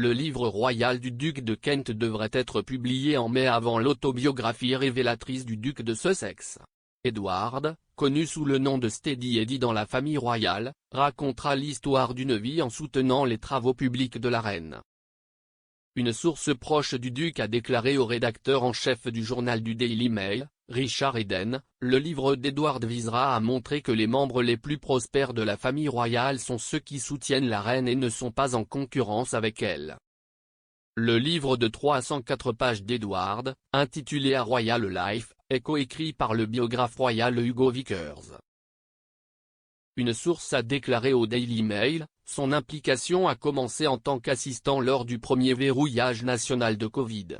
le livre royal du duc de Kent devrait être publié en mai avant l'autobiographie révélatrice du duc de Sussex. Edward, connu sous le nom de Steady Eddie dans la famille royale, racontera l'histoire d'une vie en soutenant les travaux publics de la reine. Une source proche du duc a déclaré au rédacteur en chef du journal du Daily Mail, Richard Eden, le livre d'Edward visera à montrer que les membres les plus prospères de la famille royale sont ceux qui soutiennent la reine et ne sont pas en concurrence avec elle. Le livre de 304 pages d'Edward, intitulé A Royal Life, est coécrit par le biographe royal Hugo Vickers. Une source a déclaré au Daily Mail, son implication a commencé en tant qu'assistant lors du premier verrouillage national de Covid.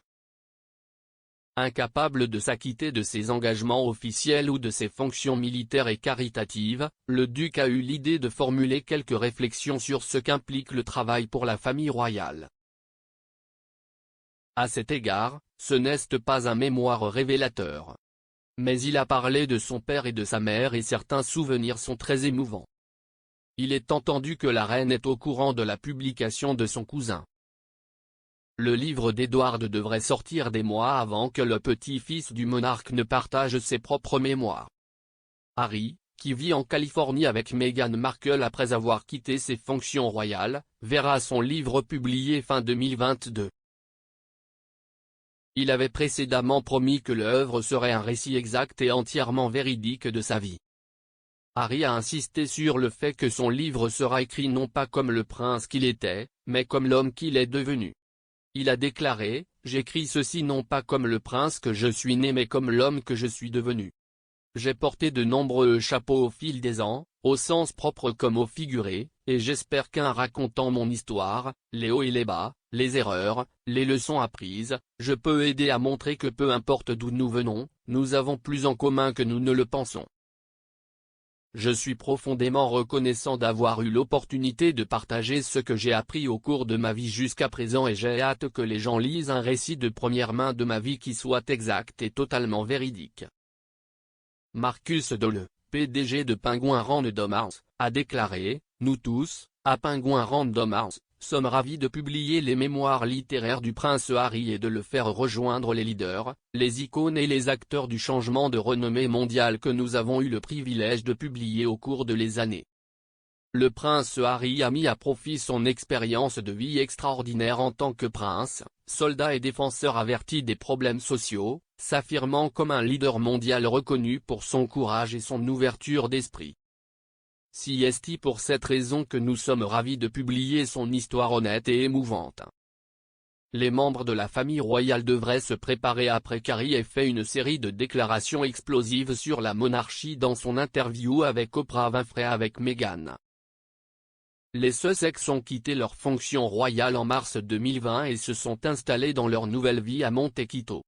Incapable de s'acquitter de ses engagements officiels ou de ses fonctions militaires et caritatives, le duc a eu l'idée de formuler quelques réflexions sur ce qu'implique le travail pour la famille royale. À cet égard, ce n'est pas un mémoire révélateur. Mais il a parlé de son père et de sa mère et certains souvenirs sont très émouvants. Il est entendu que la reine est au courant de la publication de son cousin. Le livre d'Edward devrait sortir des mois avant que le petit-fils du monarque ne partage ses propres mémoires. Harry, qui vit en Californie avec Meghan Markle après avoir quitté ses fonctions royales, verra son livre publié fin 2022. Il avait précédemment promis que l'œuvre serait un récit exact et entièrement véridique de sa vie. Harry a insisté sur le fait que son livre sera écrit non pas comme le prince qu'il était, mais comme l'homme qu'il est devenu. Il a déclaré, « J'écris ceci non pas comme le prince que je suis né mais comme l'homme que je suis devenu. J'ai porté de nombreux chapeaux au fil des ans, au sens propre comme au figuré, et j'espère qu'en racontant mon histoire, les hauts et les bas, les erreurs, les leçons apprises, je peux aider à montrer que peu importe d'où nous venons, nous avons plus en commun que nous ne le pensons. Je suis profondément reconnaissant d'avoir eu l'opportunité de partager ce que j'ai appris au cours de ma vie jusqu'à présent et j'ai hâte que les gens lisent un récit de première main de ma vie qui soit exact et totalement véridique. » Marcus Dole, PDG de Penguin Random House, a déclaré, « Nous tous, à Penguin Random House, sommes ravis de publier les mémoires littéraires du prince Harry et de le faire rejoindre les leaders, les icônes et les acteurs du changement de renommée mondiale que nous avons eu le privilège de publier au cours de les années. » Le prince Harry a mis à profit son expérience de vie extraordinaire en tant que prince, soldat et défenseur averti des problèmes sociaux, s'affirmant comme un leader mondial reconnu pour son courage et son ouverture d'esprit. C'est pour cette raison que nous sommes ravis de publier son histoire honnête et émouvante. Les membres de la famille royale devraient se préparer après qu'Harry ait fait une série de déclarations explosives sur la monarchie dans son interview avec Oprah Winfrey avec Meghan. Les Sussex ont quitté leur fonction royale en mars 2020 et se sont installés dans leur nouvelle vie à Montecito.